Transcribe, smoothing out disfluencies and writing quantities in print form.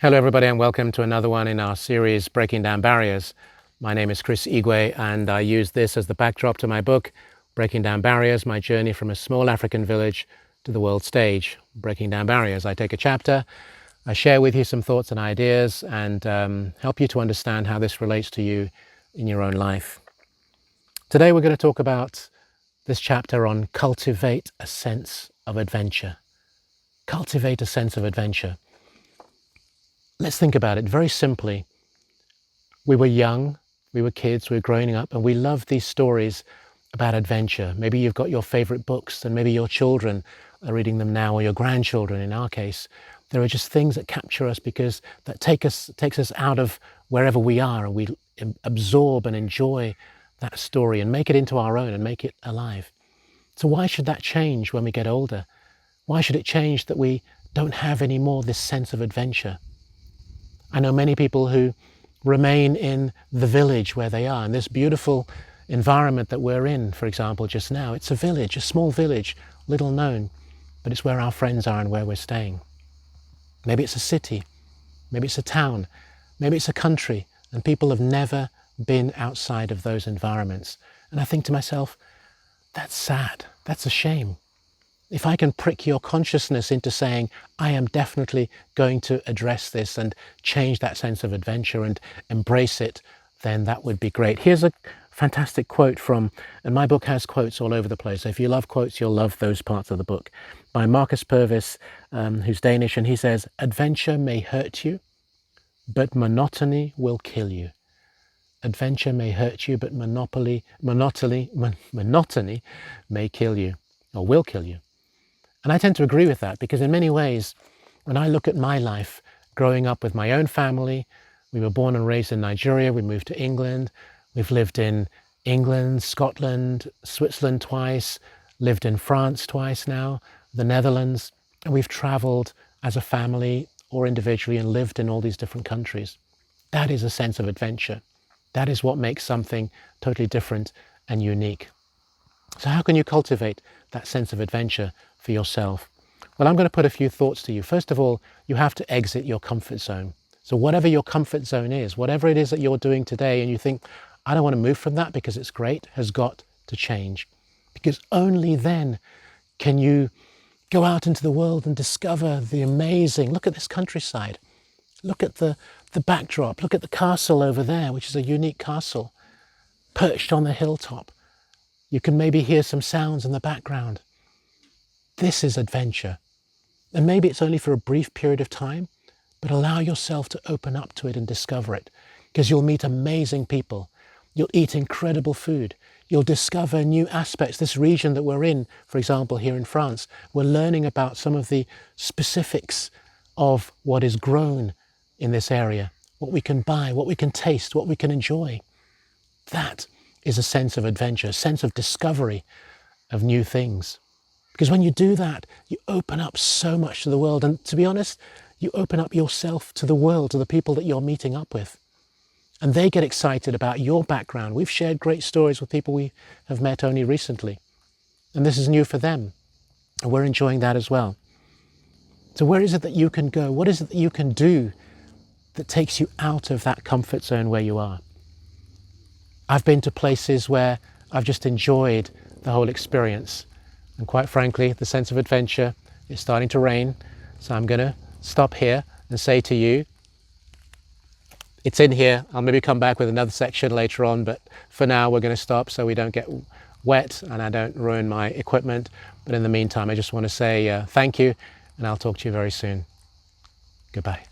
Hello everybody and welcome to another one in our series Breaking Down Barriers. My name is Chris Igwe and I use this as the backdrop to my book Breaking Down Barriers, my journey from a small African village to the world stage. Breaking Down Barriers. I take a chapter, I share with you some thoughts and ideas and help you to understand how this relates to you in your own life. Today we're going to talk about this chapter on cultivate a sense of adventure. Cultivate a sense of adventure. Let's think about it very simply. We were young, we were kids, we were growing up, and we loved these stories about adventure. Maybe you've got your favorite books and maybe your children are reading them now, or your grandchildren in our case. There are just things that capture us because that takes us out of wherever we are, and we absorb and enjoy that story and make it into our own and make it alive. So why should that change when we get older? Why should it change that we don't have any more this sense of adventure? I know many people who remain in the village where they are, in this beautiful environment that we're in, for example, just now. It's a village, a small village, little known, but it's where our friends are and where we're staying. Maybe it's a city, maybe it's a town, maybe it's a country, and people have never been outside of those environments. And I think to myself, that's sad, that's a shame. If I can prick your consciousness into saying, I am definitely going to address this and change that sense of adventure and embrace it, then that would be great. Here's a fantastic quote from, and my book has quotes all over the place. So if you love quotes, you'll love those parts of the book, by Marcus Purvis, who's Danish, and he says, adventure may hurt you, but monotony will kill you. Adventure may hurt you, but monotony may kill you, or will kill you. And I tend to agree with that because in many ways, when I look at my life growing up with my own family, we were born and raised in Nigeria, we moved to England, we've lived in England, Scotland, Switzerland twice, lived in France twice now, the Netherlands, and we've traveled as a family or individually and lived in all these different countries. That is a sense of adventure. That is what makes something totally different and unique. So how can you cultivate that sense of adventure for yourself? Well, I'm going to put a few thoughts to you. First of all, you have to exit your comfort zone. So whatever your comfort zone is, whatever it is that you're doing today and you think, I don't want to move from that because it's great, has got to change. Because only then can you go out into the world and discover the amazing, look at this countryside, look at the backdrop, look at the castle over there, which is a unique castle, perched on the hilltop. You can maybe hear some sounds in the background. This is adventure. And maybe it's only for a brief period of time, but allow yourself to open up to it and discover it, because you'll meet amazing people. You'll eat incredible food. You'll discover new aspects. This region that we're in, for example, here in France, we're learning about some of the specifics of what is grown in this area, what we can buy, what we can taste, what we can enjoy. That is a sense of adventure, a sense of discovery of new things. Because when you do that, you open up so much to the world. And to be honest, you open up yourself to the world, to the people that you're meeting up with. And they get excited about your background. We've shared great stories with people we have met only recently. And this is new for them. And we're enjoying that as well. So where is it that you can go? What is it that you can do that takes you out of that comfort zone where you are? I've been to places where I've just enjoyed the whole experience. And quite frankly, the sense of adventure is starting to rain. So I'm going to stop here and say to you, it's in here. I'll maybe come back with another section later on, but for now we're going to stop so we don't get wet and I don't ruin my equipment. But in the meantime, I just want to say thank you and I'll talk to you very soon. Goodbye.